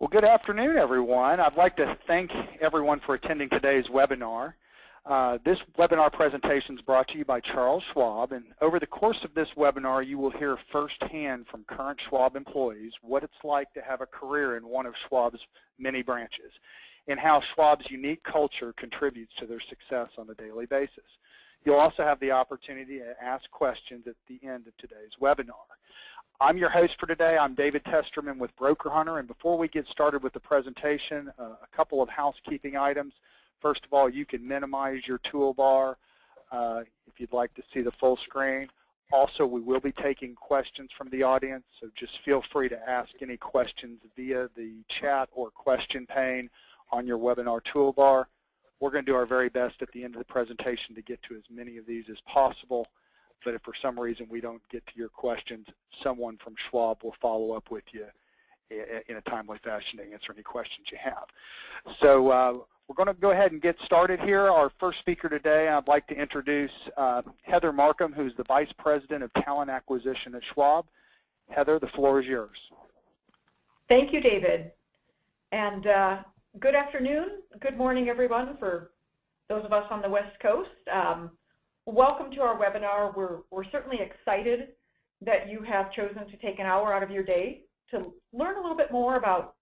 Well, good afternoon, everyone. I'd like to thank everyone for attending today's webinar. This webinar presentation is brought to you by Charles Schwab, and over the course of this webinar, you will hear firsthand from current Schwab employees what it's like to have a career in one of Schwab's many branches, and how Schwab's unique culture contributes to their success on a daily basis. You'll also have the opportunity to ask questions at the end of today's webinar. I'm your host for today. I'm David Testerman with Broker Hunter, and before we get started with the presentation, a couple of housekeeping items. First of all, you can minimize your toolbar if you'd like to see the full screen. Also, we will be taking questions from the audience, so just feel free to ask any questions via the chat or question pane on your webinar toolbar. We're going to do our very best at the end of the presentation to get to as many of these as possible. But if for some reason we don't get to your questions, someone from Schwab will follow up with you in a timely fashion to answer any questions you have. So we're going to go ahead and get started here. Our first speaker today, I'd like to introduce Heather Markham, who's the Vice President of Talent Acquisition at Schwab. Heather, the floor is yours. Thank you, David. And good afternoon, good morning, everyone, for those of us on the West Coast. Welcome to our webinar. We're certainly excited that you have chosen to take an hour out of your day to learn a little bit more about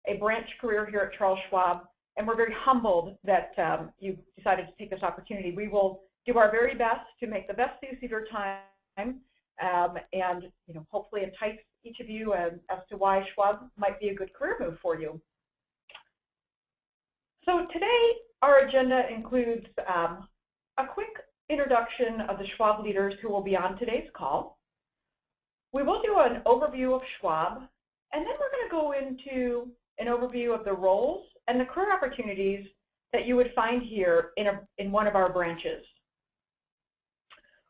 a branch career here at Charles Schwab, and we're very humbled that you decided to take this opportunity. We will do our very best to make the best use of your time and hopefully entice each of you as to why Schwab might be a good career move for you. So today our agenda includes a quick introduction of the Schwab leaders who will be on today's call. We will do an overview of Schwab, and then we're going to go into an overview of the roles and the career opportunities that you would find here in one of our branches.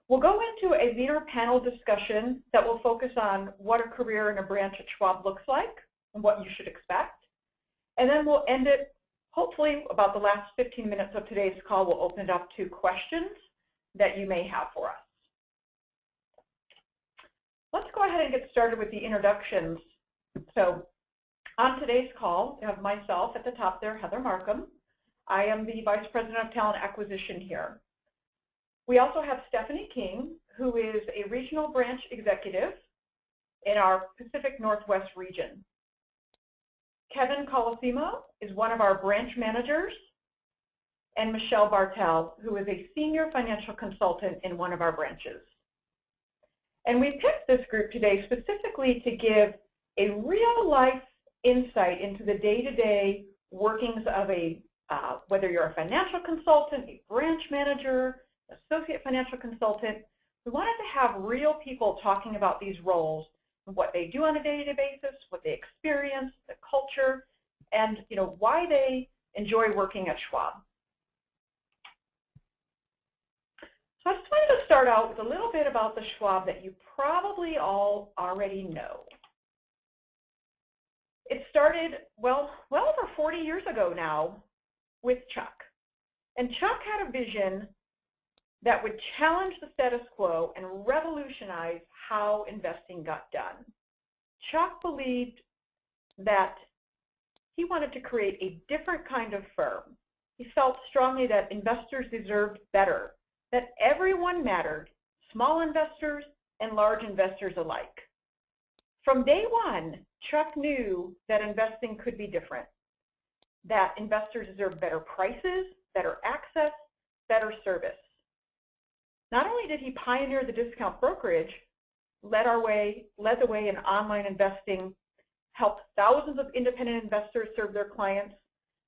We'll go into a leader panel discussion that will focus on what a career in a branch at Schwab looks like and what you should expect. And then we'll end it, hopefully about the last 15 minutes of today's call, we'll open it up to questions that you may have for us. Let's go ahead and get started with the introductions. So on today's call, we have myself at the top there, Heather Markham. I am the Vice President of Talent Acquisition here. We also have Stephanie King, who is a regional branch executive in our Pacific Northwest region. Kevin Colosimo is one of our branch managers, and Michelle Bartel, who is a senior financial consultant in one of our branches. And we picked this group today specifically to give a real-life insight into the day-to-day workings of whether you're a financial consultant, a branch manager, associate financial consultant. We wanted to have real people talking about these roles, what they do on a day-to-day basis, what they experience, the culture, and why they enjoy working at Schwab. So I just wanted to start out with a little bit about the Schwab that you probably all already know. It started, well over 40 years ago now with Chuck. And Chuck had a vision that would challenge the status quo and revolutionize how investing got done. Chuck believed that he wanted to create a different kind of firm. He felt strongly that investors deserved better, that everyone mattered, small investors and large investors alike. From day one, Chuck knew that investing could be different, that investors deserve better prices, better access, better service. Not only did he pioneer the discount brokerage, led the way in online investing, helped thousands of independent investors serve their clients,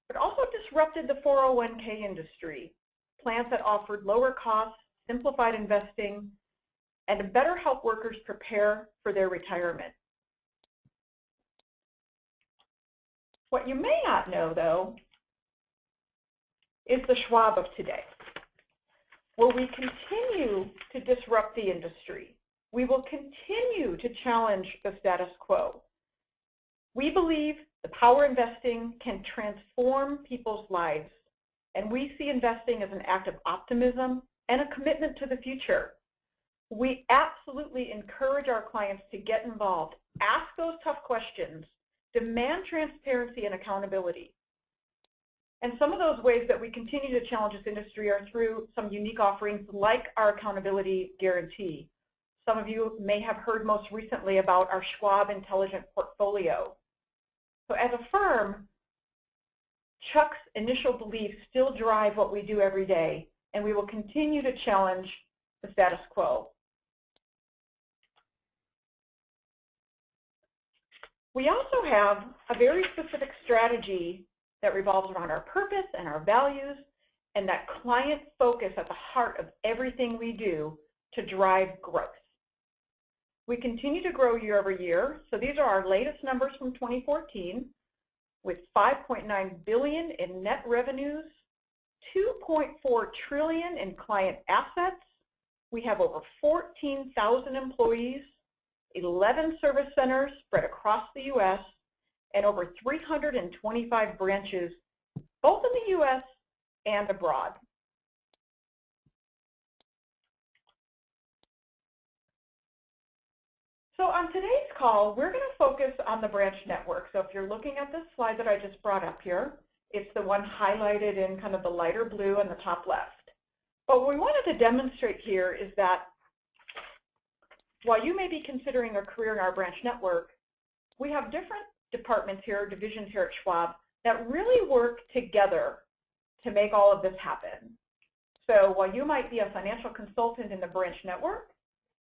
but also disrupted the 401k industry, plans that offered lower costs, simplified investing, and to better help workers prepare for their retirement. What you may not know, though, is the Schwab of today, where we continue to disrupt the industry. We will continue to challenge the status quo. We believe the power investing can transform people's lives, and we see investing as an act of optimism and a commitment to the future. We absolutely encourage our clients to get involved, ask those tough questions, demand transparency and accountability. And some of those ways that we continue to challenge this industry are through some unique offerings like our accountability guarantee. Some of you may have heard most recently about our Schwab Intelligent Portfolio. So as a firm, Chuck's initial beliefs still drive what we do every day, and we will continue to challenge the status quo. We also have a very specific strategy that revolves around our purpose and our values, and that client focus at the heart of everything we do to drive growth. We continue to grow year over year, so these are our latest numbers from 2014, with $5.9 billion in net revenues, $2.4 trillion in client assets. We have over 14,000 employees, 11 service centers spread across the U.S., and over 325 branches, both in the U.S. and abroad. So on today's call, we're going to focus on the branch network. So if you're looking at this slide that I just brought up here, it's the one highlighted in kind of the lighter blue on the top left. But what we wanted to demonstrate here is that while you may be considering a career in our branch network, we have different departments here, divisions here at Schwab, that really work together to make all of this happen. So while you might be a financial consultant in the branch network,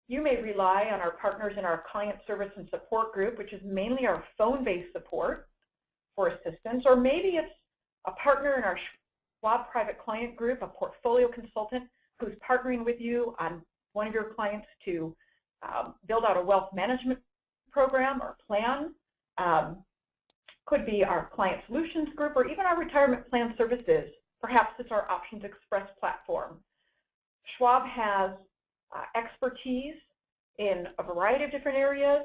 you may rely on our partners in our client service and support group, which is mainly our phone-based support for assistance, or maybe it's a partner in our Schwab Private Client Group, a portfolio consultant who's partnering with you on one of your clients to build out a wealth management program or plan. Could be our Client Solutions Group or even our Retirement Plan Services. Perhaps it's our Options Express platform. Schwab has expertise in a variety of different areas,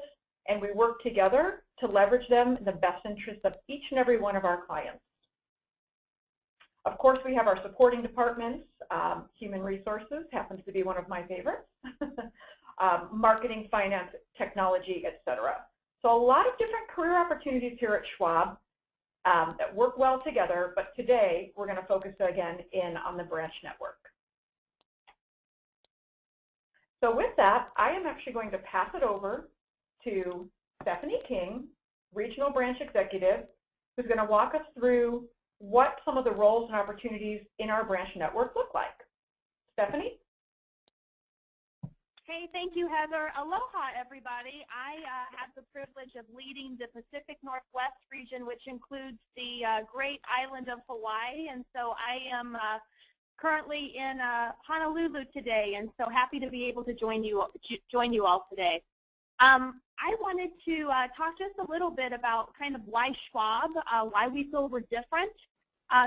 and we work together to leverage them in the best interest of each and every one of our clients. Of course, we have our supporting departments. Human resources happens to be one of my favorites. Marketing, finance, technology, etc. So a lot of different career opportunities here at Schwab that work well together, but today we're going to focus again in on the branch network. So with that, I am actually going to pass it over to Stephanie King, Regional Branch Executive, who's going to walk us through what some of the roles and opportunities in our branch network look like. Stephanie? Hey, thank you, Heather. Aloha, everybody. I have the privilege of leading the Pacific Northwest region, which includes the great island of Hawaii, and so I am currently in Honolulu today, and so happy to be able to join you all today. I wanted to talk just a little bit about kind of why Schwab, why we feel we're different,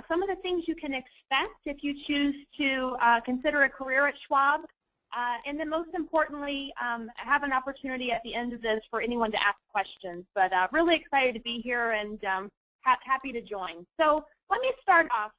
some of the things you can expect if you choose to consider a career at Schwab, and then most importantly, have an opportunity at the end of this for anyone to ask questions. But really excited to be here and happy to join. So let me start off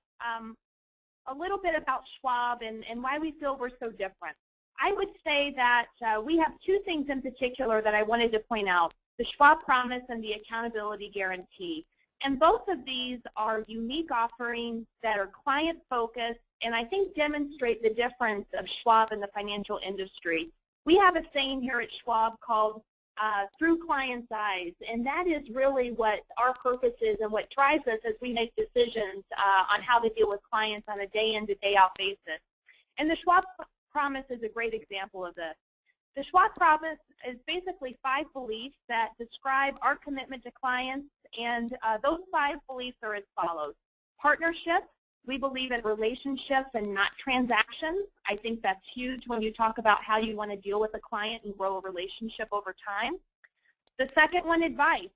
a little bit about Schwab and why we feel we're so different. I would say that we have two things in particular that I wanted to point out, the Schwab Promise and the Accountability Guarantee. And both of these are unique offerings that are client-focused and I think demonstrate the difference of Schwab in the financial industry. We have a saying here at Schwab called through clients' eyes, and that is really what our purpose is and what drives us as we make decisions on how to deal with clients on a day-in to day-out basis. And the Schwab Promise is a great example of this. The Schwab Promise is basically 5 beliefs that describe our commitment to clients, and those 5 beliefs are as follows. Partnership. We believe in relationships and not transactions. I think that's huge when you talk about how you want to deal with a client and grow a relationship over time. The second one, advice.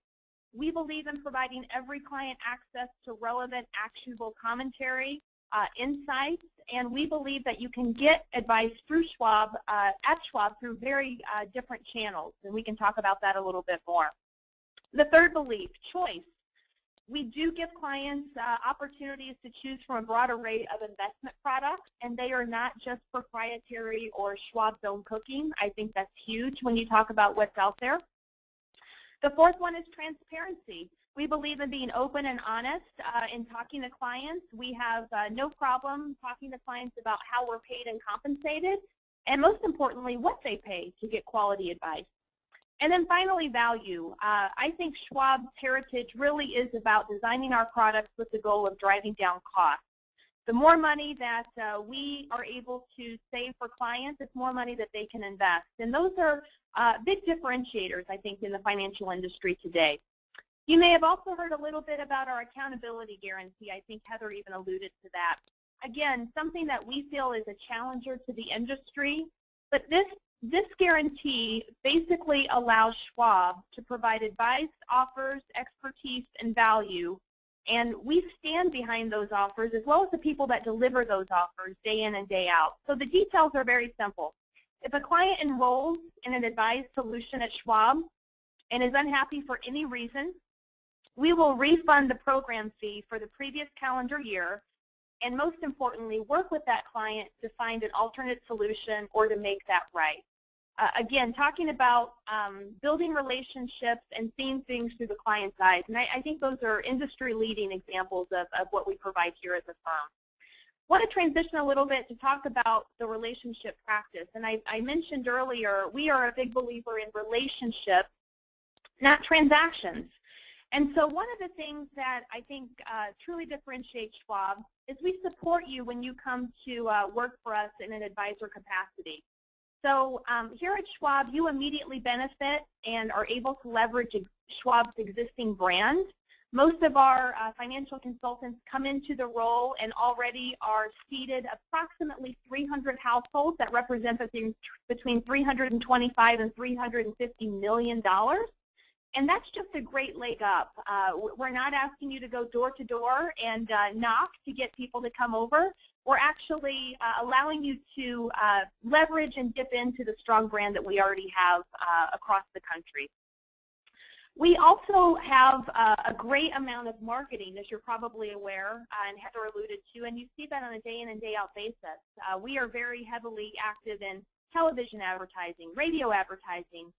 We believe in providing every client access to relevant, actionable commentary, insights, and we believe that you can get advice through Schwab, at Schwab, through very different channels, and we can talk about that a little bit more. The third belief, choice. We do give clients opportunities to choose from a broad array of investment products, and they are not just proprietary or Schwab's own cooking. I think that's huge when you talk about what's out there. The fourth one is transparency. We believe in being open and honest in talking to clients. We have no problem talking to clients about how we're paid and compensated, and most importantly, what they pay to get quality advice. And then finally, value. I think Schwab's heritage really is about designing our products with the goal of driving down costs. The more money that we are able to save for clients, it's more money that they can invest. And those are big differentiators, I think, in the financial industry today. You may have also heard a little bit about our accountability guarantee. I think Heather even alluded to that. Again, something that we feel is a challenger to the industry, but this guarantee basically allows Schwab to provide advice, offers, expertise, and value, and we stand behind those offers as well as the people that deliver those offers day in and day out. So the details are very simple. If a client enrolls in an advised solution at Schwab and is unhappy for any reason, we will refund the program fee for the previous calendar year, and most importantly, work with that client to find an alternate solution or to make that right. Again, talking about building relationships and seeing things through the client's eyes, and I think those are industry-leading examples of what we provide here at the firm. I want to transition a little bit to talk about the relationship practice, and I mentioned earlier we are a big believer in relationships, not transactions. And so one of the things that I think truly differentiates Schwab is we support you when you come to work for us in an advisor capacity. So here at Schwab, you immediately benefit and are able to leverage Schwab's existing brand. Most of our financial consultants come into the role and already are seeded approximately 300 households that represent between $325 and $350 million. And that's just a great leg up. We're not asking you to go door to door and knock to get people to come over. We're actually allowing you to leverage and dip into the strong brand that we already have across the country. We also have a great amount of marketing, as you're probably aware, and Heather alluded to, and you see that on a day in and day out basis. We are very heavily active in television advertising, radio advertising,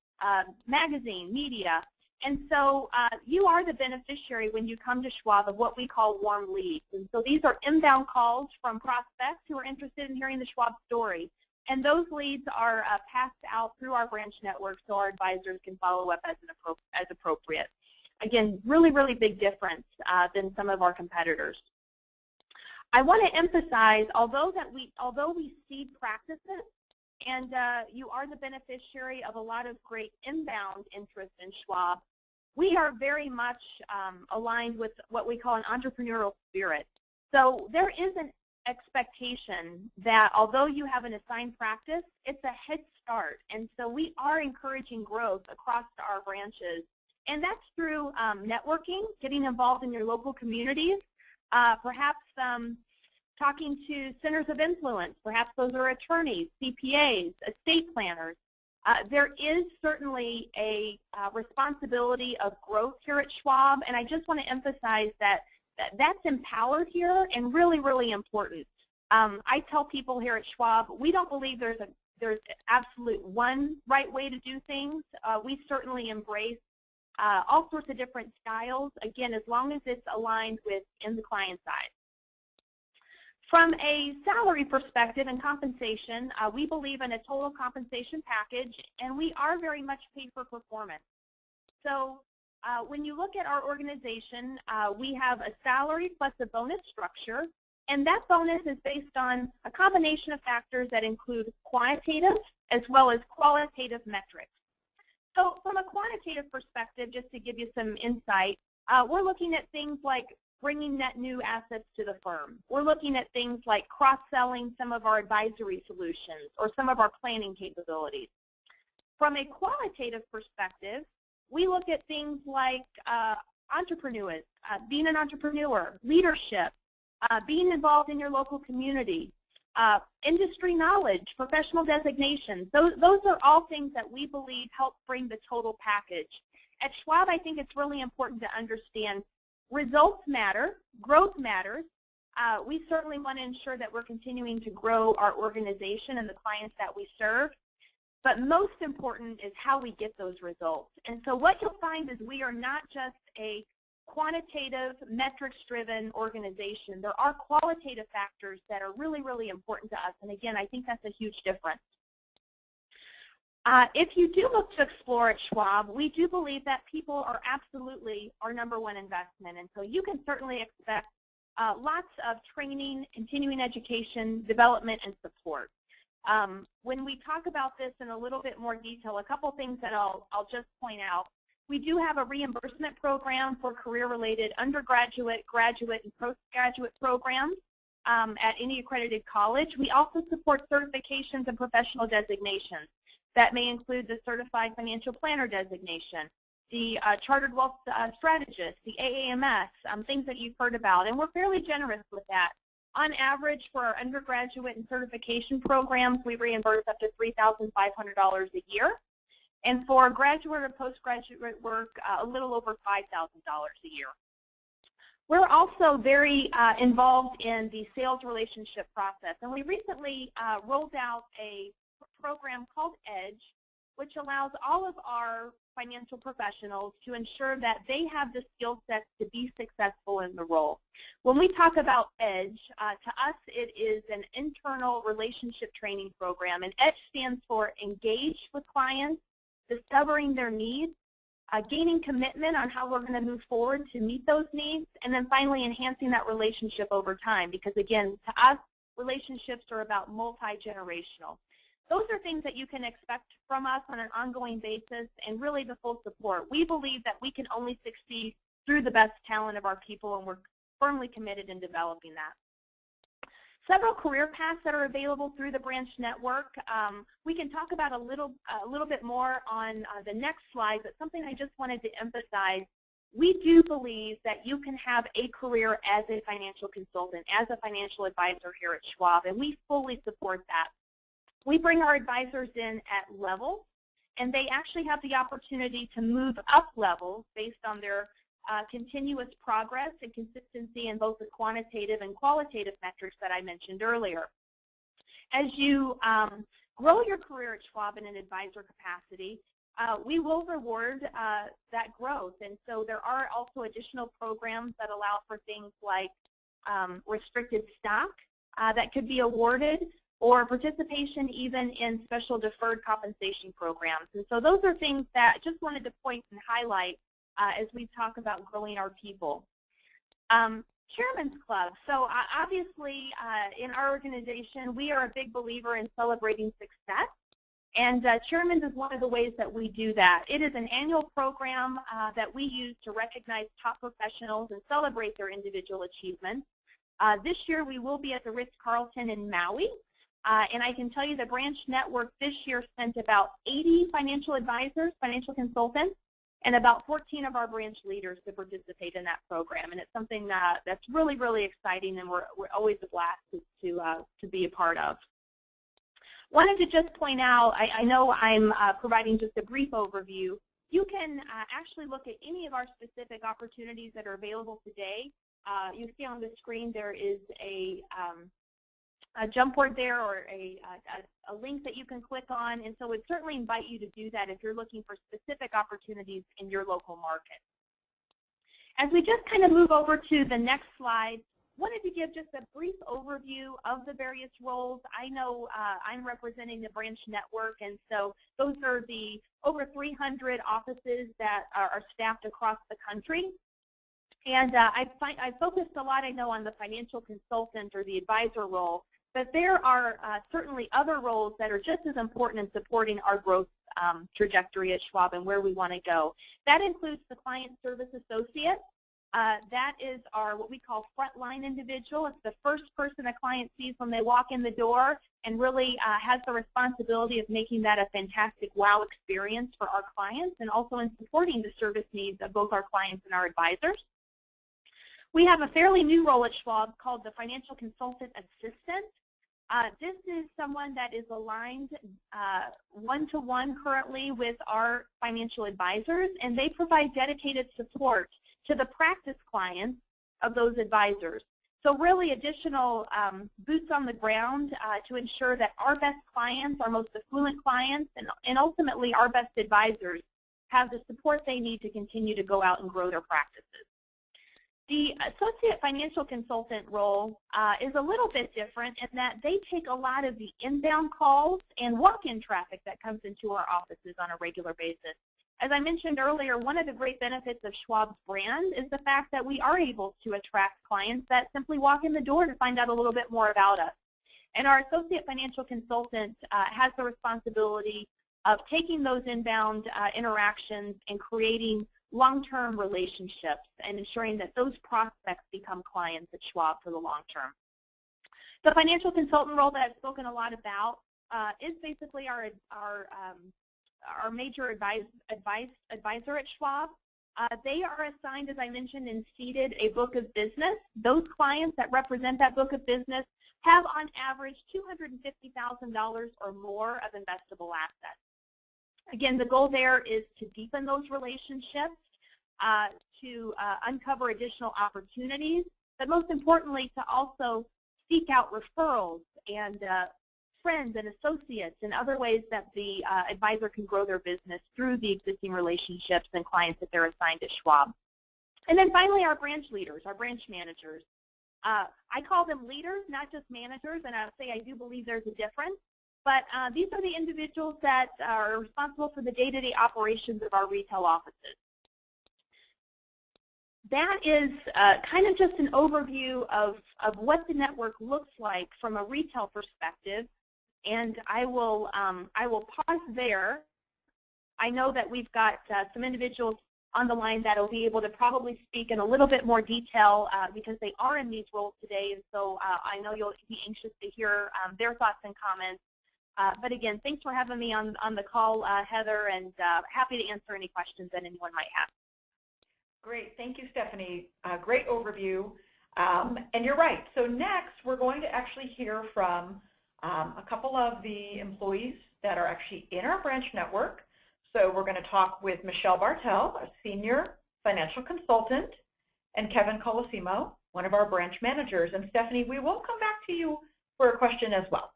magazine, media. And so you are the beneficiary when you come to Schwab of what we call warm leads. And so these are inbound calls from prospects who are interested in hearing the Schwab story. And those leads are passed out through our branch network so our advisors can follow up as appropriate. Again, really, really big difference than some of our competitors. I want to emphasize, although we seed practices, and you are the beneficiary of a lot of great inbound interest in Schwab, we are very much aligned with what we call an entrepreneurial spirit. So there is an expectation that although you have an assigned practice, it's a head start. And so we are encouraging growth across our branches. And that's through networking, getting involved in your local communities, perhaps talking to centers of influence. Perhaps those are attorneys, CPAs, estate planners. There is certainly a responsibility of growth here at Schwab, and I just want to emphasize that's empowered here and really, really important. I tell people here at Schwab, we don't believe there's absolute one right way to do things. We certainly embrace all sorts of different styles, again, as long as it's aligned with in the client's eyes. From a salary perspective and compensation, we believe in a total compensation package, and we are very much paid for performance. So when you look at our organization, we have a salary plus a bonus structure, and that bonus is based on a combination of factors that include quantitative as well as qualitative metrics. So from a quantitative perspective, just to give you some insight, we're looking at things like bringing net new assets to the firm. We're looking at things like cross-selling some of our advisory solutions or some of our planning capabilities. From a qualitative perspective, we look at things like entrepreneurs, being an entrepreneur, leadership, being involved in your local community, industry knowledge, professional designations. Those are all things that we believe help bring the total package. At Schwab, I think it's really important to understand results matter, growth matters. We certainly want to ensure that we're continuing to grow our organization and the clients that we serve. but most important is how we get those results. And so what you'll find is we are not just a quantitative, metrics-driven organization. There are qualitative factors that are really, really important to us. And again, I think that's a huge difference. If you do look to explore at Schwab, we do believe that people are absolutely our #1 investment. And so you can certainly expect lots of training, continuing education, development, and support. When we talk about this in a little bit more detail, a couple things that I'll just point out. We do have a reimbursement program for career-related undergraduate, graduate, and postgraduate programs at any accredited college. We also support certifications and professional designations. That may include the Certified Financial Planner designation, the Chartered Wealth Strategist, the AAMS, things that you've heard about, and we're fairly generous with that. On average, for our undergraduate and certification programs, we reimburse up to $3,500 a year. And for graduate or postgraduate work, a little over $5,000 a year. We're also very involved in the sales relationship process. And we recently rolled out a program called EDGE, which allows all of our financial professionals to ensure that they have the skill sets to be successful in the role. When we talk about EDGE, to us it is an internal relationship training program, and EDGE stands for Engage with Clients, Discovering Their Needs, gaining commitment on how we're going to move forward to meet those needs, and then finally enhancing that relationship over time, because again, to us, relationships are about multi-generational. Those are things that you can expect from us on an ongoing basis, and really the full support. We believe that we can only succeed through the best talent of our people, and we're firmly committed in developing that. Several career paths that are available through the branch network. We can talk about a little bit more on the next slide, but something I just wanted to emphasize. We do believe that you can have a career as a financial consultant, as a financial advisor here at Schwab, and we fully support that. We bring our advisors in at levels, and they actually have the opportunity to move up levels based on their continuous progress and consistency in both the quantitative and qualitative metrics that I mentioned earlier. As you grow your career at Schwab in an advisor capacity, we will reward that growth. And so there are also additional programs that allow for things like restricted stock that could be awarded, or participation even in special deferred compensation programs. And so those are things that I just wanted to point and highlight as we talk about growing our people. Chairman's Club. So obviously in our organization, we are a big believer in celebrating success. And Chairman's is one of the ways that we do that. It is an annual program that we use to recognize top professionals and celebrate their individual achievements. This year we will be at the Ritz-Carlton in Maui. And I can tell you the branch network this year sent about 80 financial advisors, financial consultants, and about 14 of our branch leaders to participate in that program. And it's something that's really, really exciting, and we're always a blast to be a part of. Wanted to just point out, I know I'm providing just a brief overview. You can actually look at any of our specific opportunities that are available today. You see on the screen there is a jump board there, or a link that you can click on, and so we'd certainly invite you to do that if you're looking for specific opportunities in your local market. As we just kind of move over to the next slide, wanted to give just a brief overview of the various roles. I know I'm representing the branch network, and so those are the over 300 offices that are staffed across the country. And I focused a lot, I know, on the financial consultant or the advisor role, but there are certainly other roles that are just as important in supporting our growth trajectory at Schwab and where we want to go. That includes the client service associate. That is our what we call frontline individual. It's the first person a client sees when they walk in the door, and really has the responsibility of making that a fantastic wow experience for our clients, and also in supporting the service needs of both our clients and our advisors. We have a fairly new role at Schwab called the Financial Consultant Assistant. This is someone that is aligned one-to-one currently with our financial advisors, and they provide dedicated support to the practice clients of those advisors. So really additional boots on the ground to ensure that our best clients, our most affluent clients, and ultimately our best advisors have the support they need to continue to go out and grow their practices. The associate financial consultant role is a little bit different in that they take a lot of the inbound calls and walk-in traffic that comes into our offices on a regular basis. As I mentioned earlier, one of the great benefits of Schwab's brand is the fact that we are able to attract clients that simply walk in the door to find out a little bit more about us. And our associate financial consultant has the responsibility of taking those inbound interactions and creating long-term relationships and ensuring that those prospects become clients at Schwab for the long term. The financial consultant role that I've spoken a lot about is basically our major advisor at Schwab. They are assigned, as I mentioned, and seated a book of business. Those clients that represent that book of business have on average $250,000 or more of investable assets. Again, the goal there is to deepen those relationships, to uncover additional opportunities, but most importantly to also seek out referrals and friends and associates and other ways that the advisor can grow their business through the existing relationships and clients that they're assigned at Schwab. And then finally, our branch leaders, our branch managers. I call them leaders, not just managers, and I would say I do believe there's a difference. But these are the individuals that are responsible for the day-to-day operations of our retail offices. That is kind of just an overview of what the network looks like from a retail perspective. And I will pause there. I know that we've got some individuals on the line that will be able to probably speak in a little bit more detail because they are in these roles today. And so I know you'll be anxious to hear their thoughts and comments. But again, thanks for having me on the call, Heather, and happy to answer any questions that anyone might have. Great. Thank you, Stephanie. Great overview. And you're right. So next, we're going to actually hear from a couple of the employees that are actually in our branch network. So we're going to talk with Michelle Bartel, a senior financial consultant, and Kevin Colosimo, one of our branch managers. And Stephanie, we will come back to you for a question as well.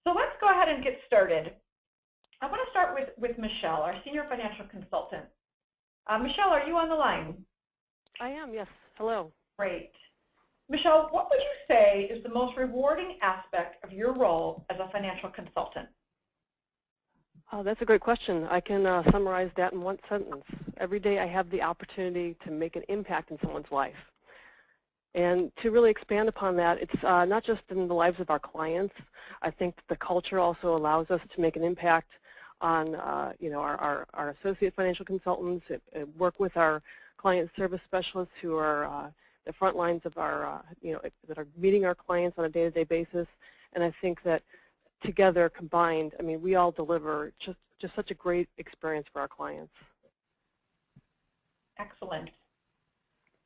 So let's go ahead and get started. I want to start with Michelle, our senior financial consultant. Michelle, are you on the line? I am, yes. Hello. Great. Michelle, what would you say is the most rewarding aspect of your role as a financial consultant? Oh, that's a great question. I can summarize that in one sentence. Every day I have the opportunity to make an impact in someone's life. And to really expand upon that, it's not just in the lives of our clients. I think the culture also allows us to make an impact on our associate financial consultants, work with our client service specialists who are the front lines of our, that are meeting our clients on a day-to-day basis. And I think that together, combined, I mean, we all deliver just such a great experience for our clients. Excellent.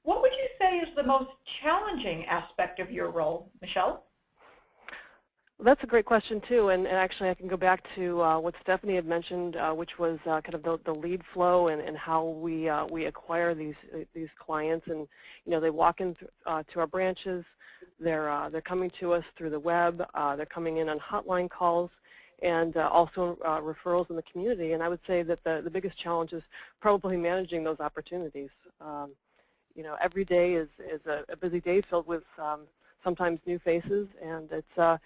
What would you say is the most challenging aspect of your role, Michelle? Well, that's a great question too, and actually I can go back to what Stephanie had mentioned, which was kind of the lead flow and how we acquire these clients. And they walk in to our branches. They're coming to us through the web. They're coming in on hotline calls, and also referrals in the community. And I would say that the biggest challenge is probably managing those opportunities. Every day is a busy day filled with sometimes new faces, and it's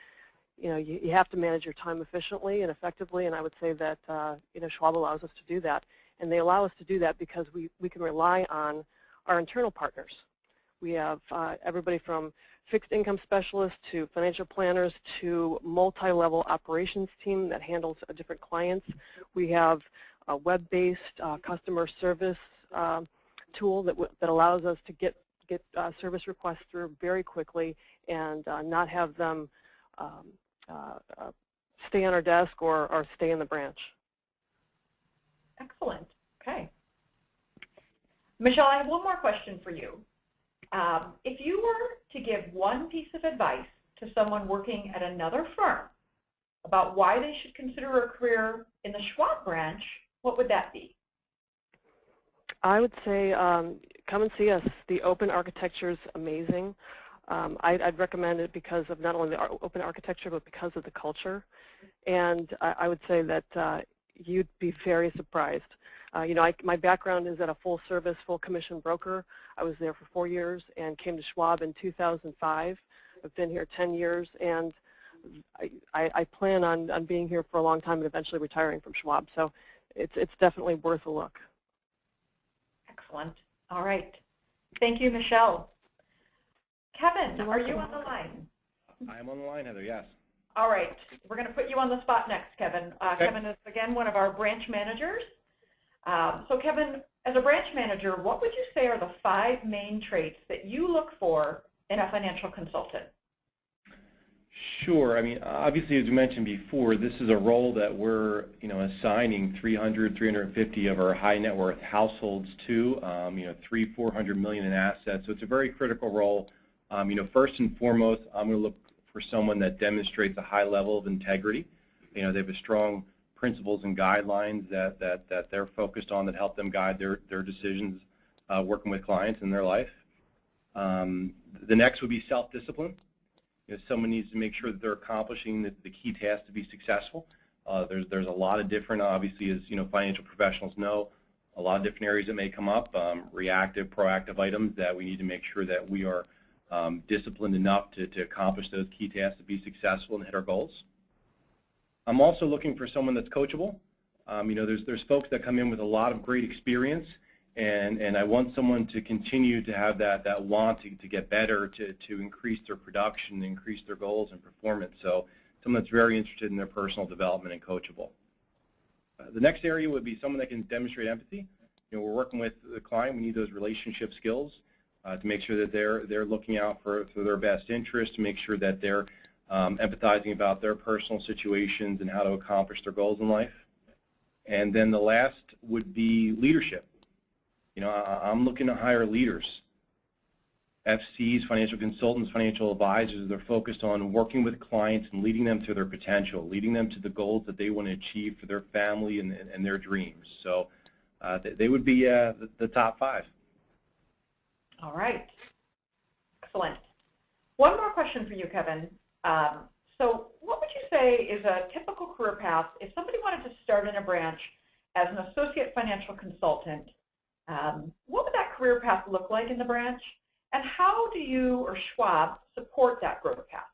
you have to manage your time efficiently and effectively, and I would say that Schwab allows us to do that. And they allow us to do that because we can rely on our internal partners. We have everybody from fixed income specialists to financial planners to multi-level operations team that handles different clients. We have a web-based customer service tool that allows us to get service requests through very quickly and not have them stay on our desk or stay in the branch. Excellent. Okay. Michelle, I have one more question for you. If you were to give one piece of advice to someone working at another firm about why they should consider a career in the Schwab branch, what would that be? I would say come and see us. The open architecture is amazing. I'd recommend it because of not only the open architecture, but because of the culture. And I would say that you'd be very surprised. My background is at a full-service, full-commission broker. I was there for 4 years and came to Schwab in 2005. I've been here 10 years, and I plan on being here for a long time and eventually retiring from Schwab. So it's definitely worth a look. Excellent. All right. Thank you, Michelle. Kevin, are you on the line? I'm on the line, Heather, yes. All right. We're going to put you on the spot next, Kevin. Okay. Kevin is, again, one of our branch managers. So, Kevin, as a branch manager, what would you say are the 5 main traits that you look for in a financial consultant? Sure. I mean, obviously, as you mentioned before, this is a role that we're, assigning 300, 350 of our high net worth households to, 300-400 million in assets. So it's a very critical role. First and foremost, I'm going to look for someone that demonstrates a high level of integrity. They have a strong principles and guidelines that they're focused on that help them guide their decisions working with clients in their life. The next would be self-discipline. Someone needs to make sure that they're accomplishing the key tasks to be successful. There's a lot of different, obviously, as financial professionals know, a lot of different areas that may come up, reactive, proactive items that we need to make sure that we are disciplined enough to accomplish those key tasks to be successful and hit our goals. I'm also looking for someone that's coachable. There's folks that come in with a lot of great experience, and I want someone to continue to have that want to get better, to increase their production, increase their goals and performance. So someone that's very interested in their personal development and coachable. The next area would be someone that can demonstrate empathy. We're working with the client. We need those relationship skills to make sure that they're looking out for their best interest, to make sure that they're empathizing about their personal situations and how to accomplish their goals in life. And then the last would be leadership. I'm looking to hire leaders. FCs, financial consultants, financial advisors, they're focused on working with clients and leading them to their potential, leading them to the goals that they want to achieve for their family and their dreams. So they would be the top 5. All right. Excellent. One more question for you, Kevin. So what would you say is a typical career path if somebody wanted to start in a branch as an associate financial consultant? What would that career path look like in the branch? And how do you or Schwab support that growth path?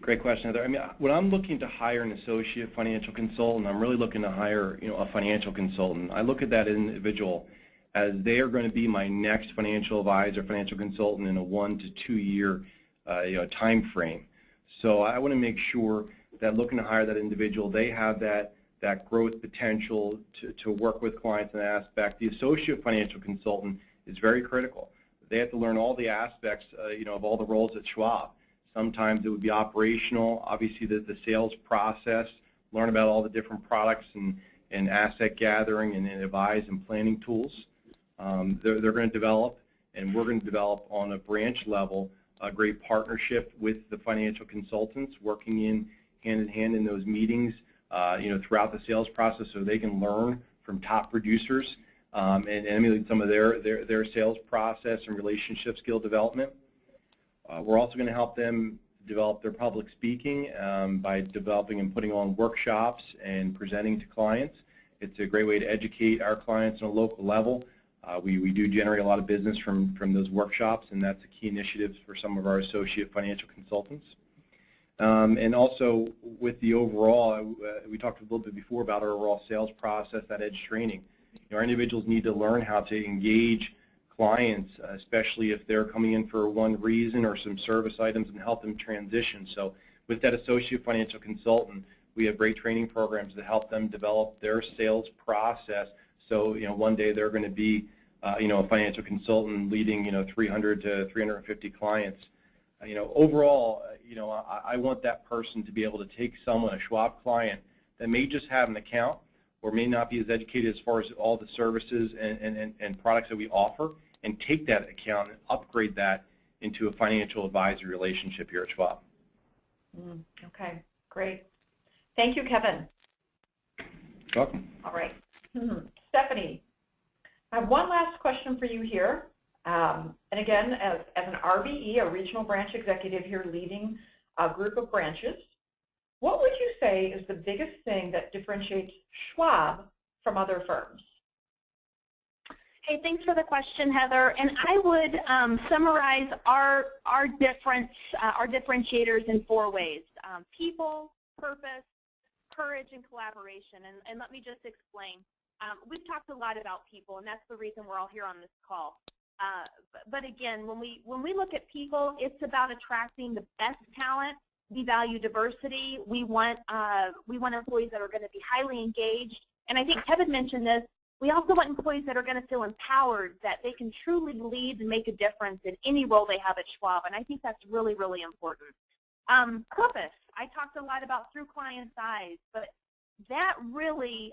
Great question, Heather. I mean, when I'm looking to hire an associate financial consultant, I'm really looking to hire, a financial consultant. I look at that individual as they are going to be my next financial advisor, financial consultant in a 1 to 2 year, time frame. So I want to make sure that looking to hire that individual, they have that growth potential to work with clients in that aspect. The associate financial consultant is very critical. They have to learn all the aspects, of all the roles at Schwab. Sometimes it would be operational, obviously the sales process, learn about all the different products and asset gathering and advise and planning tools. They're going to develop, and we're going to develop on a branch level a great partnership with the financial consultants, working hand in hand in those meetings, throughout the sales process, so they can learn from top producers and emulate some of their sales process and relationship skill development. We're also going to help them develop their public speaking by developing and putting on workshops and presenting to clients. It's a great way to educate our clients on a local level. We do generate a lot of business from those workshops, and that's a key initiative for some of our associate financial consultants. And also with the overall, we talked a little bit before about our overall sales process, that edge training. Our individuals need to learn how to engage clients, especially if they're coming in for one reason or some service items, and help them transition. So with that associate financial consultant, we have great training programs to help them develop their sales process. So one day they're going to be a financial consultant leading 300 to 350 clients. Overall, I want that person to be able to take someone, a Schwab client, that may just have an account or may not be as educated as far as all the services and products that we offer, and take that account and upgrade that into a financial advisory relationship here at Schwab. Okay, great. Thank you, Kevin. You're welcome. All right. Stephanie, I have one last question for you here. And again, as an RBE, a regional branch executive here leading a group of branches, what would you say is the biggest thing that differentiates Schwab from other firms? Hey, thanks for the question, Heather. And I would summarize our differentiators in 4 ways: people, purpose, courage, and collaboration. And let me just explain. We've talked a lot about people, and that's the reason we're all here on this call. But again, when we look at people, it's about attracting the best talent. We value diversity. We want employees that are going to be highly engaged. And I think Kevin mentioned this. We also want employees that are going to feel empowered, that they can truly lead and make a difference in any role they have at Schwab. And I think that's really, really important. Purpose. I talked a lot about through client's eyes, but that really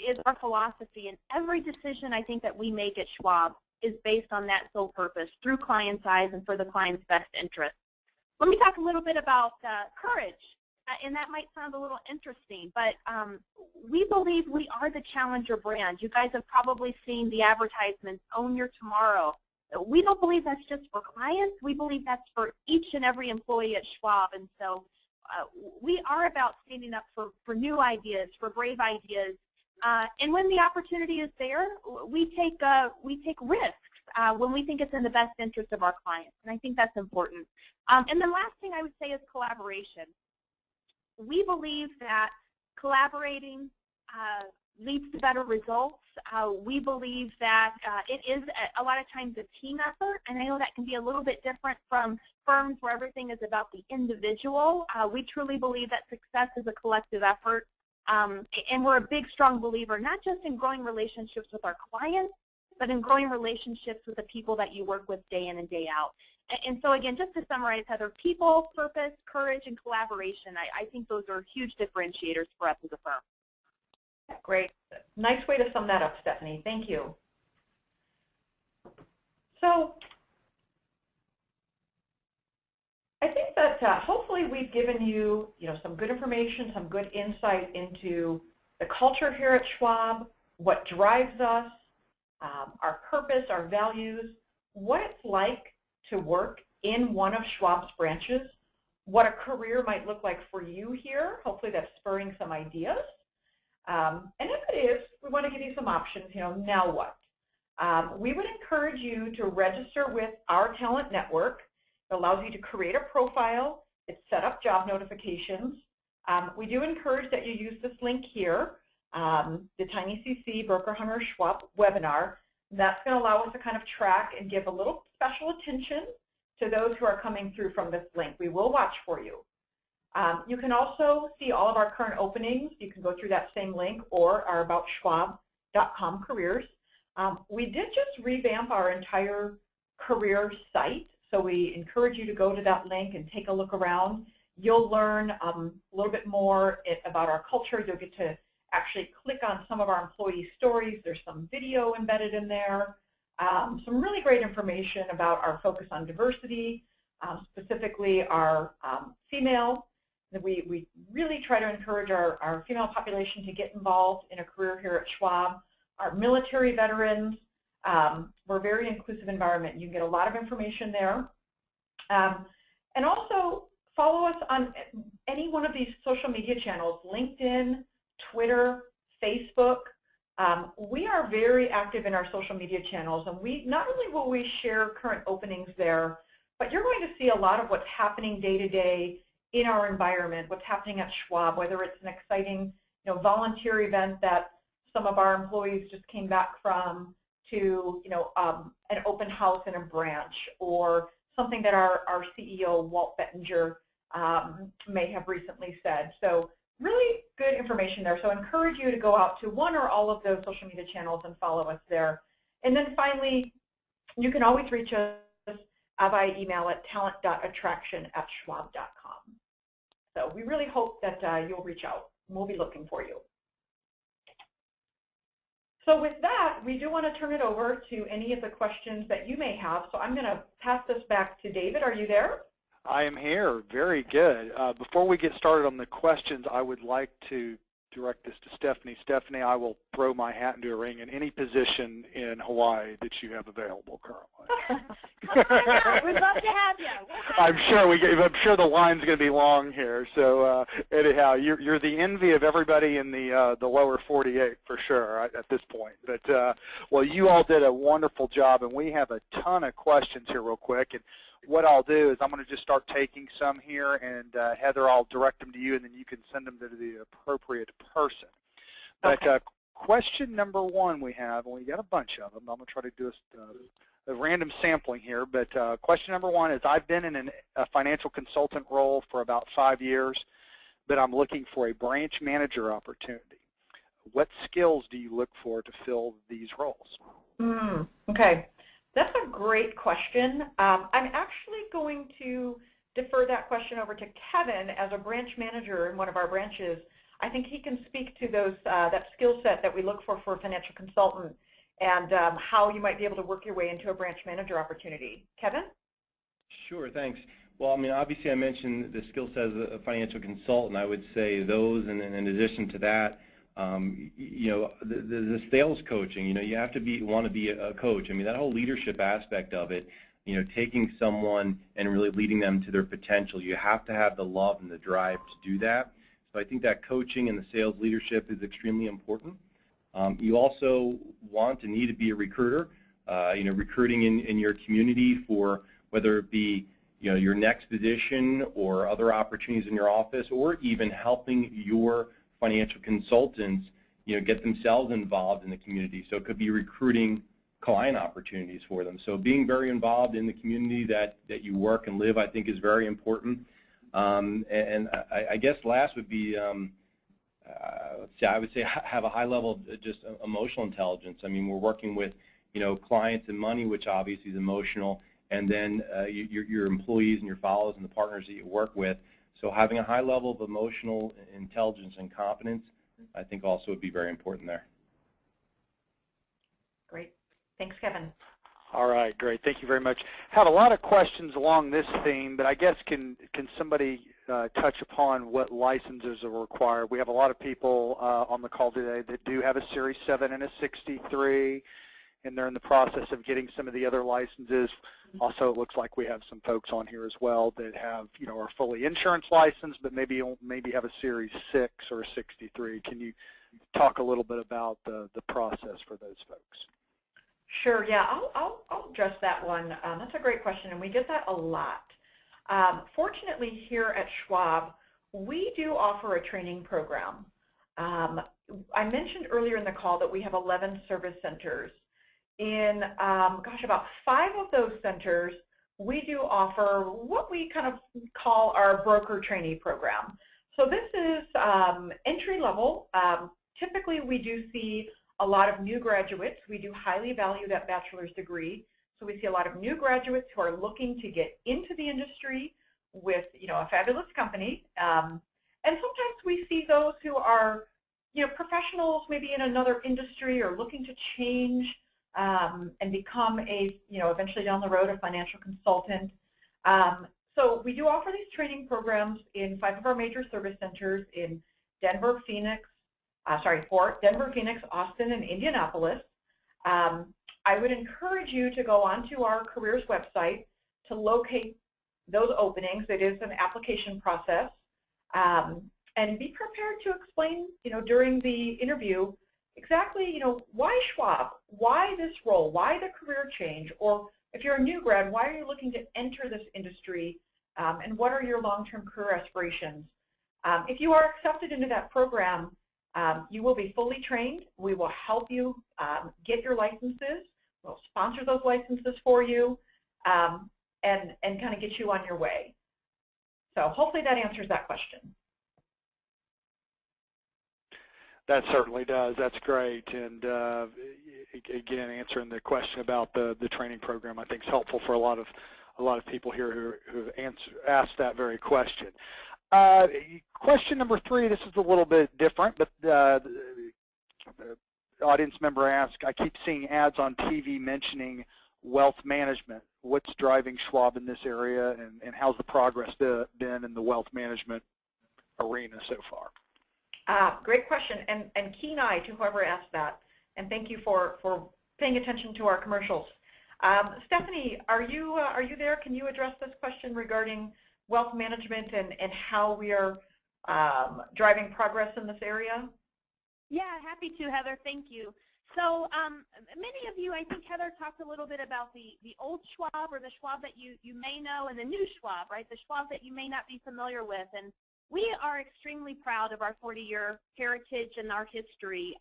is our philosophy. And every decision I think that we make at Schwab is based on that sole purpose, through client's eyes and for the client's best interest. Let me talk a little bit about courage. And that might sound a little interesting, but we believe we are the challenger brand. You guys have probably seen the advertisements, Own Your Tomorrow. We don't believe that's just for clients. We believe that's for each and every employee at Schwab. And so we are about standing up for new ideas, for brave ideas. And when the opportunity is there, we take risks when we think it's in the best interest of our clients. And I think that's important. And the last thing I would say is collaboration. We believe that collaborating leads to better results. We believe that it is a lot of times a team effort, and I know that can be a little bit different from firms where everything is about the individual. We truly believe that success is a collective effort, and we're a big, strong believer not just in growing relationships with our clients, but in growing relationships with the people that you work with day in and day out. And so again, just to summarize, Heather, people, purpose, courage, and collaboration, I think those are huge differentiators for us as a firm. Great. Nice way to sum that up, Stephanie. Thank you. So I think that hopefully we've given you, some good information, some good insight into the culture here at Schwab, what drives us, our purpose, our values, what it's like to work in one of Schwab's branches, what a career might look like for you here. Hopefully that's spurring some ideas. And if it is, we want to give you some options, now what? We would encourage you to register with our talent network. It allows you to create a profile. It set up job notifications. We do encourage that you use this link here, the Tiny CC Broker Hunter Schwab webinar. That's going to allow us to kind of track and give a little special attention to those who are coming through from this link. We will watch for you. You can also see all of our current openings. You can go through that same link or our aboutschwab.com careers. We did just revamp our entire career site, so we encourage you to go to that link and take a look around. You'll learn a little bit more about our culture. You'll get to actually click on some of our employee stories. There's some video embedded in there. Some really great information about our focus on diversity, specifically our female. We really try to encourage our female population to get involved in a career here at Schwab. Our military veterans, we're a very inclusive environment. You can get a lot of information there. And also follow us on any one of these social media channels, LinkedIn, Twitter, Facebook. We are very active in our social media channels, and we not only will we share current openings there, but you're going to see a lot of what's happening day to day in our environment, what's happening at Schwab, whether it's an exciting volunteer event that some of our employees just came back from, to an open house in a branch, or something that our CEO, Walt Bettinger, may have recently said. So really good information there. So I encourage you to go out to one or all of those social media channels and follow us there. And then finally, you can always reach us by email at talent.attraction@schwab.com. So we really hope that you'll reach out. We'll be looking for you. So with that, we do want to turn it over to any of the questions that you may have. So I'm going to pass this back to David. Are you there? I am here. Very good. Before we get started on the questions, I would like to direct this to Stephanie. Stephanie, I will throw my hat into a ring in any position in Hawaii that you have available currently. Come on out. We'd love to have you. I'm sure the line's going to be long here. So anyhow, you're the envy of everybody in the lower 48 for sure at this point. But well, you all did a wonderful job, and we have a ton of questions here real quick. And what I'll do is I'm going to just start taking some here, and Heather, I'll direct them to you, and then you can send them to the appropriate person. But Okay. Question number one we have, and we got a bunch of them. I'm going to try to do a random sampling here, but question number one is, I've been in a financial consultant role for about 5 years, but I'm looking for a branch manager opportunity. What skills do you look for to fill these roles? Okay. That's a great question. I'm actually going to defer that question over to Kevin as a branch manager in one of our branches. I think he can speak to those that skill set that we look for a financial consultant and how you might be able to work your way into a branch manager opportunity. Kevin? Sure, thanks. Well, I mean, obviously I mentioned the skill set as a financial consultant. I would say those, and in addition to that, you know, the sales coaching, you know, you have to want to be a coach. I mean, that whole leadership aspect of it, you know, taking someone and really leading them to their potential, you have to have the love and the drive to do that. So I think that coaching and the sales leadership is extremely important. You also want and need to be a recruiter, you know, recruiting in your community for whether it be, you know, your next position or other opportunities in your office, or even helping your financial consultants, you know, get themselves involved in the community. So it could be recruiting client opportunities for them. So being very involved in the community that you work and live, I think, is very important. And I guess last would be, I would say have a high level of just emotional intelligence. I mean, we're working with, you know, clients and money, which obviously is emotional, and then your employees and your followers and the partners that you work with. So having a high level of emotional intelligence and competence, I think also would be very important there. Great. Thanks, Kevin. All right, great. Thank you very much. Have a lot of questions along this theme, but I guess can somebody touch upon what licenses are required? We have a lot of people on the call today that do have a Series 7 and a 63, and they're in the process of getting some of the other licenses. Also, it looks like we have some folks on here as well that have, you know, are fully insurance licensed, but maybe have a Series 6 or a 63. Can you talk a little bit about the process for those folks? Sure. Yeah, I'll address that one. That's a great question, and we get that a lot. Fortunately, here at Schwab, we do offer a training program. I mentioned earlier in the call that we have 11 service centers. In, about 5 of those centers, we do offer what we kind of call our broker trainee program. So this is entry level. Typically, we do see a lot of new graduates. We do highly value that bachelor's degree. So we see a lot of new graduates who are looking to get into the industry with, you know, a fabulous company. And sometimes we see those who are, you know, professionals maybe in another industry or looking to change and become a, you know, eventually down the road, a financial consultant. So we do offer these training programs in 5 of our major service centers in Denver, Phoenix, Denver, Phoenix, Austin, and Indianapolis. I would encourage you to go onto our careers website to locate those openings. It is an application process. And be prepared to explain, you know, during the interview exactly, you know, why Schwab, why this role, why the career change, or if you're a new grad, why are you looking to enter this industry, and what are your long-term career aspirations? If you are accepted into that program, you will be fully trained. We will help you get your licenses. We'll sponsor those licenses for you and kind of get you on your way. So hopefully that answers that question. That certainly does. That's great. And again, answering the question about the training program, I think is helpful for a lot of people here who asked that very question. Question number 3. This is a little bit different, but the audience member asked, I keep seeing ads on TV mentioning wealth management. What's driving Schwab in this area, and how's the progress been in the wealth management arena so far? Great question, and keen eye to whoever asked that, and thank you for paying attention to our commercials. Stephanie, are you there? Can you address this question regarding wealth management and how we are driving progress in this area? Yeah, happy to, Heather. Thank you. So many of you, I think Heather talked a little bit about the old Schwab, or the Schwab that you may know, and the new Schwab, right? The Schwab that you may not be familiar with. And we are extremely proud of our 40-year heritage and our history.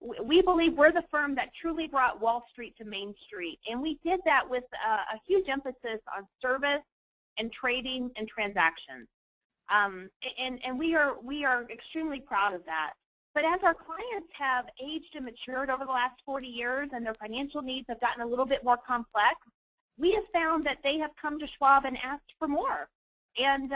We believe we're the firm that truly brought Wall Street to Main Street, and we did that with a huge emphasis on service and trading and transactions. And we are extremely proud of that. But as our clients have aged and matured over the last 40 years and their financial needs have gotten a little bit more complex, we have found that they have come to Schwab and asked for more. And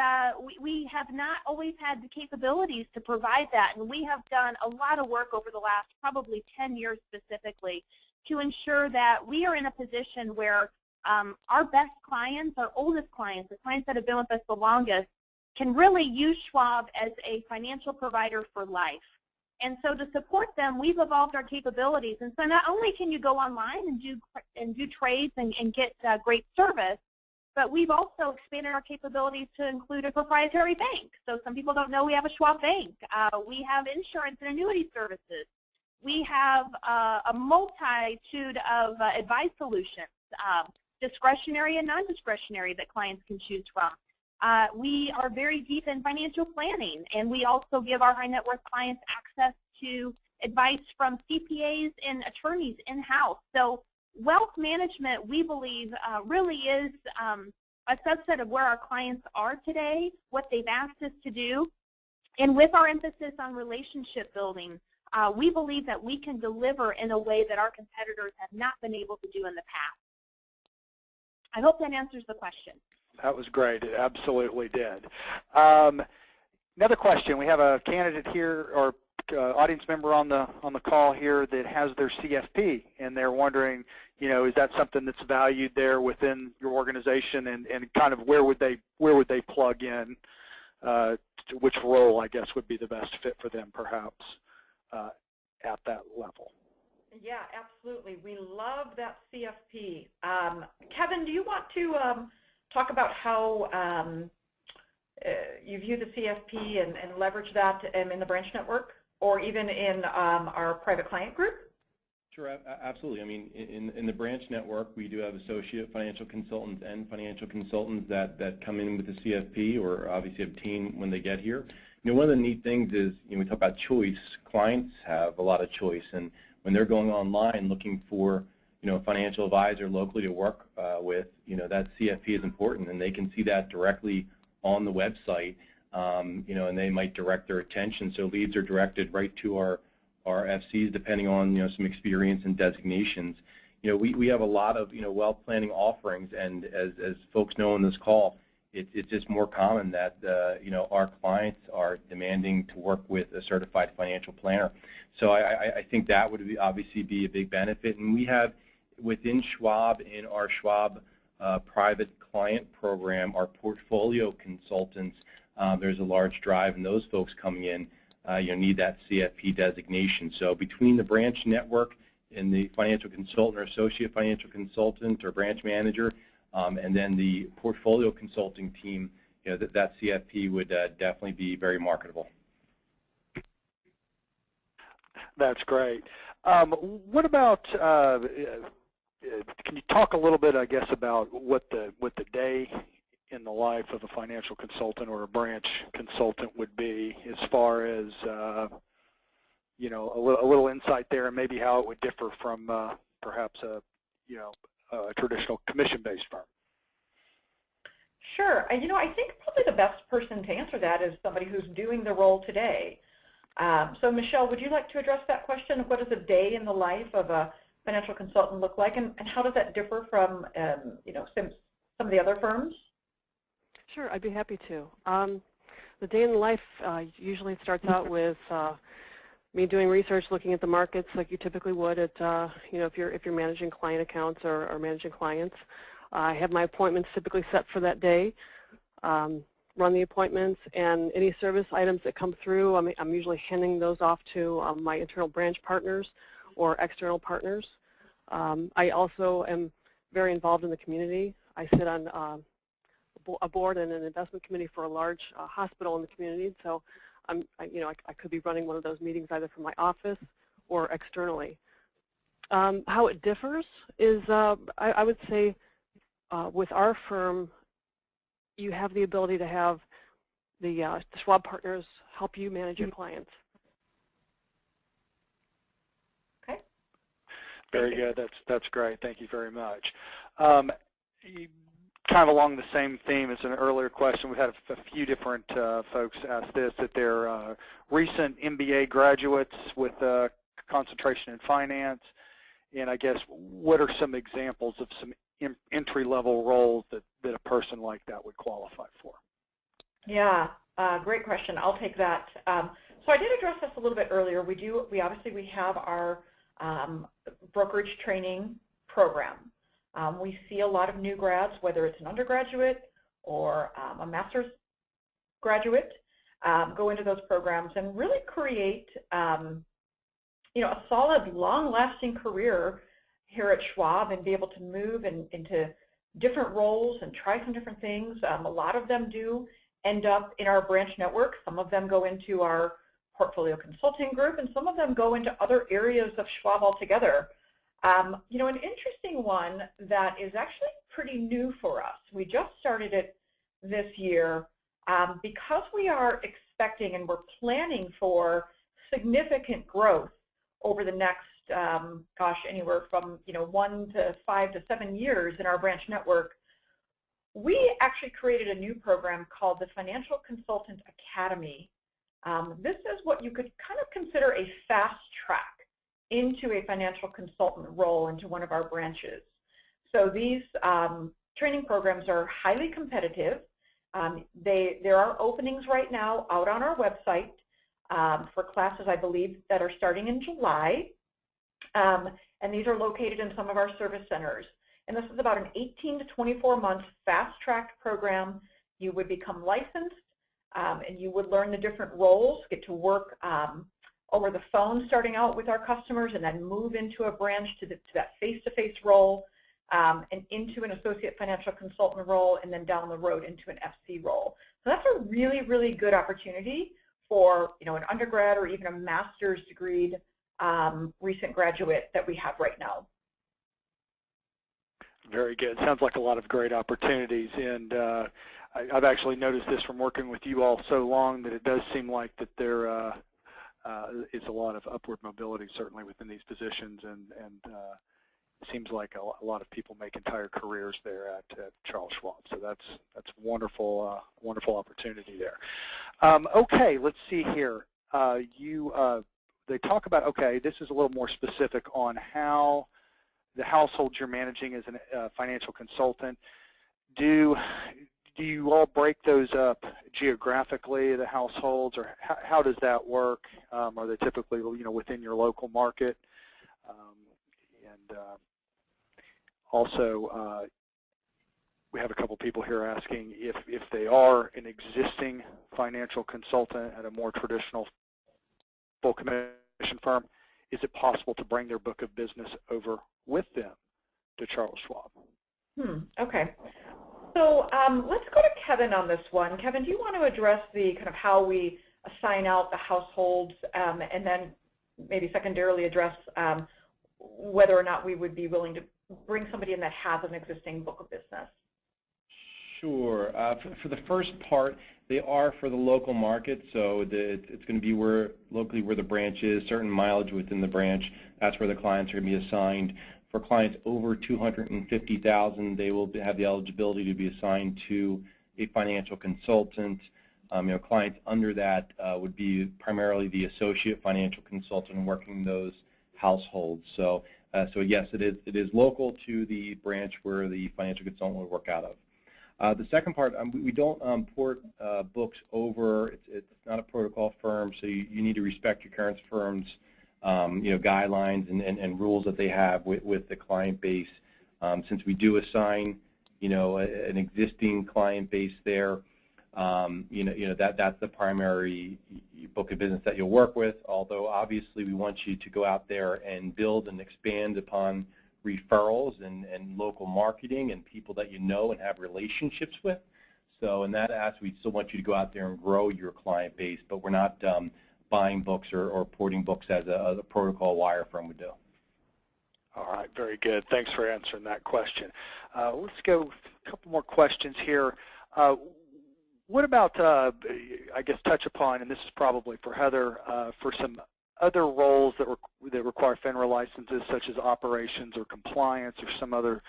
we have not always had the capabilities to provide that. And we have done a lot of work over the last probably 10 years specifically to ensure that we are in a position where our best clients, our oldest clients, the clients that have been with us the longest, can really use Schwab as a financial provider for life. And so to support them, we've evolved our capabilities. And so not only can you go online and do trades and get great service, but we've also expanded our capabilities to include a proprietary bank. So some people don't know we have a Schwab Bank. We have insurance and annuity services. We have a multitude of advice solutions, discretionary and non-discretionary, that clients can choose from. We are very deep in financial planning, and we also give our high net worth clients access to advice from CPAs and attorneys in-house. So wealth management, we believe, really is a subset of where our clients are today, what they've asked us to do. And with our emphasis on relationship building, we believe that we can deliver in a way that our competitors have not been able to do in the past. I hope that answers the question. That was great. It absolutely did. Another question. We have a candidate here, or audience member on the call here, that has their CFP, and they're wondering, you know, is that something that's valued there within your organization, and kind of where would they plug in? Which role, I guess, would be the best fit for them, perhaps, at that level? Yeah, absolutely. We love that CFP. Kevin, do you want to talk about how you view the CFP and leverage that in the branch network, or even in our private client group? Sure, absolutely. I mean, in the branch network, we do have associate financial consultants and financial consultants that come in with the CFP, or obviously obtain when they get here. You know, one of the neat things is, you know, we talk about choice. Clients have a lot of choice, and when they're going online looking for, you know, a financial advisor locally to work with, you know, that CFP is important, and they can see that directly on the website, you know, and they might direct their attention. So leads are directed right to our FCs, depending on, you know, some experience and designations. You know, we have a lot of, you know, wealth planning offerings, and as folks know on this call, it's just more common that, you know, our clients are demanding to work with a certified financial planner. So I think that would obviously be a big benefit. And we have within Schwab, in our Schwab private client program, our portfolio consultants, there's a large drive, and those folks coming in, you know, need that CFP designation. So between the branch network and the financial consultant or associate financial consultant or branch manager, and then the portfolio consulting team, you know, that CFP would definitely be very marketable. That's great. What about, can you talk a little bit, I guess, about what the day in the life of a financial consultant or a branch consultant would be, as far as, you know, a little insight there, and maybe how it would differ from perhaps a, you know, a traditional commission-based firm? Sure. You know, I think probably the best person to answer that is somebody who's doing the role today. So Michelle, would you like to address that question? What does a day in the life of a financial consultant look like, and how does that differ from, you know, some of the other firms? Sure, I'd be happy to. The day in the life usually starts out with me doing research, looking at the markets like you typically would at, you know, if you're managing client accounts or managing clients. I have my appointments typically set for that day. run the appointments, and any service items that come through, I'm usually handing those off to my internal branch partners or external partners. I also am very involved in the community. I sit on a board and an investment committee for a large hospital in the community, so I could be running one of those meetings either from my office or externally. How it differs is, I would say, with our firm, you have the ability to have the Schwab partners help you manage your clients. Okay. Very good. That's great. Thank you very much. Kind of along the same theme as an earlier question, we had a few different folks ask this, that they're recent MBA graduates with a concentration in finance, and I guess what are some examples of some entry-level roles that a person like that would qualify for? Yeah, great question. I'll take that. So I did address this a little bit earlier. We obviously have our brokerage training program. We see a lot of new grads, whether it's an undergraduate or a master's graduate, go into those programs and really create a solid, long-lasting career here at Schwab and be able to move into different roles and try some different things. A lot of them do end up in our branch network. Some of them go into our portfolio consulting group, and some of them go into other areas of Schwab altogether. An interesting one that is actually pretty new for us, we just started it this year, because we are expecting and we're planning for significant growth over the next, anywhere from 1 to 5 to 7 years in our branch network. We actually created a new program called the Financial Consultant Academy. This is what you could kind of consider a fast track into a financial consultant role into one of our branches. So these training programs are highly competitive. There are openings right now out on our website for classes, I believe, that are starting in July. And these are located in some of our service centers. And this is about an 18 to 24-month fast-tracked program. You would become licensed, and you would learn the different roles, get to work over the phone starting out with our customers, and then move into a branch to that face-to-face role, and into an associate financial consultant role, and then down the road into an FC role. So that's a really, really good opportunity for an undergrad or even a master's degree recent graduate that we have right now. Very good. Sounds like a lot of great opportunities, and I've actually noticed this from working with you all so long that it does seem like that there is a lot of upward mobility certainly within these positions, and it seems like a lot of people make entire careers there at Charles Schwab. So that's wonderful, wonderful opportunity there. Okay, let's see here. They talk about, okay, this is a little more specific on how the households you're managing as a financial consultant. Do you all break those up geographically, the households, or how does that work? Are they typically within your local market? Also, we have a couple people here asking if they are an existing financial consultant at a more traditional full commission firm, is it possible to bring their book of business over with them to Charles Schwab? Okay. So let's go to Kevin on this one. Kevin, do you want to address the kind of how we assign out the households, and then maybe secondarily address whether or not we would be willing to bring somebody in that has an existing book of business? Sure. For the first part, they are for the local market, so it's going to be locally where the branch is, certain mileage within the branch. That's where the clients are going to be assigned. For clients over $250,000, they will have the eligibility to be assigned to a financial consultant. Clients under that would be primarily the associate financial consultant working those households. So yes, it is local to the branch where the financial consultant would work out of. The second part, we don't port books over. It's not a protocol firm, so you need to respect your current firm's guidelines and rules that they have with the client base. Since we do assign, an existing client base there, that's the primary book of business that you'll work with, although obviously we want you to go out there and build and expand upon referrals and local marketing and people that you know and have relationships with. So in that aspect, we still want you to go out there and grow your client base, but we're not buying books or porting books as a protocol wire firm would do. All right, very good. Thanks for answering that question. Let's go a couple more questions here. What about, I guess, touch upon, and this is probably for Heather, for some other roles that require FINRA licenses, such as operations or compliance or some other,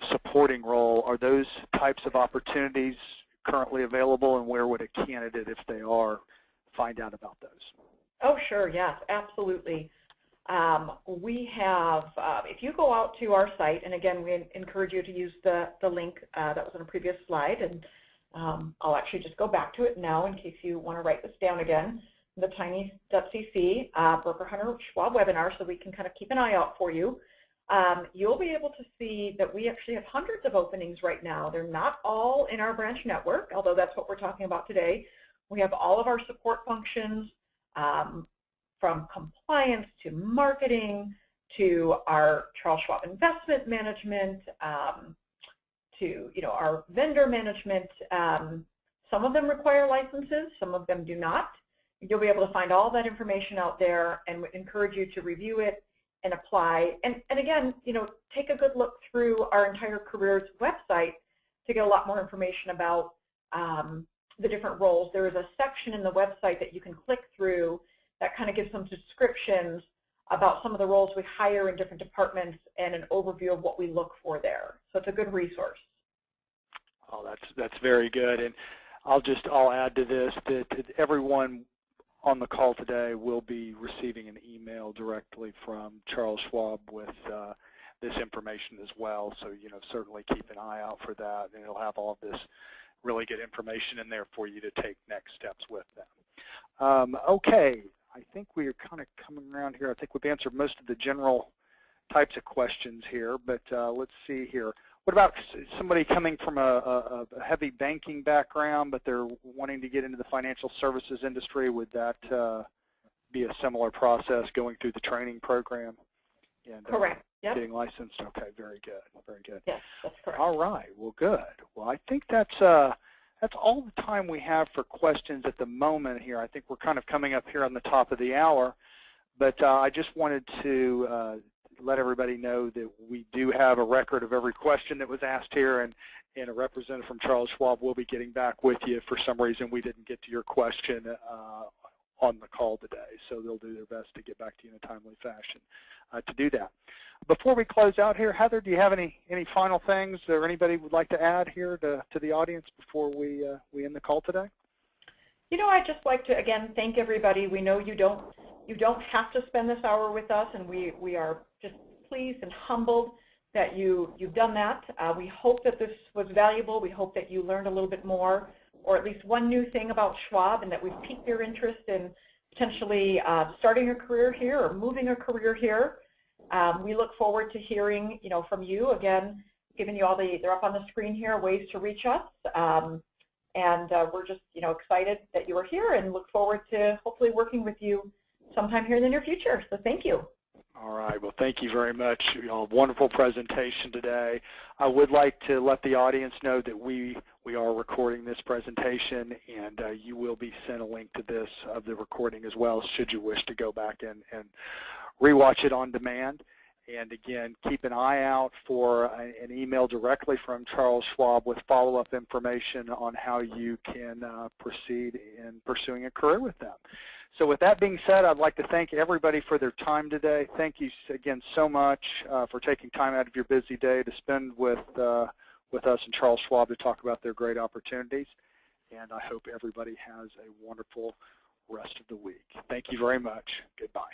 supporting role. Are those types of opportunities currently available, and where would a candidate, if they are, find out about those? Oh, sure, yes, absolutely. We have, if you go out to our site, and again, we encourage you to use the link that was on a previous slide, and I'll actually just go back to it now in case you want to write this down again, the tiny.cc Broker Hunter Schwab webinar, so we can kind of keep an eye out for you. You'll be able to see that we actually have hundreds of openings right now. They're not all in our branch network, although that's what we're talking about today. We have all of our support functions, from compliance to marketing to our Charles Schwab investment management, to our vendor management. Some of them require licenses, some of them do not. You'll be able to find all that information out there, and we encourage you to review it and apply. And again, take a good look through our entire careers website to get a lot more information about the different roles. There is a section in the website that you can click through that kind of gives some descriptions about some of the roles we hire in different departments and an overview of what we look for there. So it's a good resource. Oh, that's very good. And I'll add to this that everyone on the call today will be receiving an email directly from Charles Schwab with this information as well. So, certainly keep an eye out for that, and it'll have all of this really good information in there for you to take next steps with them. Okay, I think we are kind of coming around here. I think we've answered most of the general types of questions here, but let's see here. What about somebody coming from a heavy banking background, but they're wanting to get into the financial services industry? Would that be a similar process, going through the training program and correct. Yep. Getting licensed? Okay, very good, very good. Yes, that's correct. All right, well, good. Well, I think that's all the time we have for questions at the moment here. I think we're kind of coming up here on the top of the hour, but I just wanted to let everybody know that we do have a record of every question that was asked here, and a representative from Charles Schwab will be getting back with you if for some reason we didn't get to your question on the call today. So they'll do their best to get back to you in a timely fashion to do that. Before we close out here, Heather, do you have any final things or anybody would like to add here to the audience before we end the call today? I'd just like to again thank everybody. We know you don't have to spend this hour with us, and we are just pleased and humbled that you've done that. We hope that this was valuable. We hope that you learned a little bit more, or at least one new thing about Schwab, and that we've piqued your interest in potentially starting a career here or moving a career here. We look forward to hearing from you. Again, giving you all they're up on the screen here, ways to reach us. And we're just excited that you are here and look forward to hopefully working with you sometime here in the near future. So thank you. All right. Well, thank you very much. Wonderful presentation today. I would like to let the audience know that we are recording this presentation, and you will be sent a link to this of the recording as well, should you wish to go back and rewatch it on demand. And again, keep an eye out for an email directly from Charles Schwab with follow-up information on how you can proceed in pursuing a career with them. So with that being said, I'd like to thank everybody for their time today. Thank you again so much for taking time out of your busy day to spend with us and Charles Schwab to talk about their great opportunities. And I hope everybody has a wonderful rest of the week. Thank you very much. Goodbye.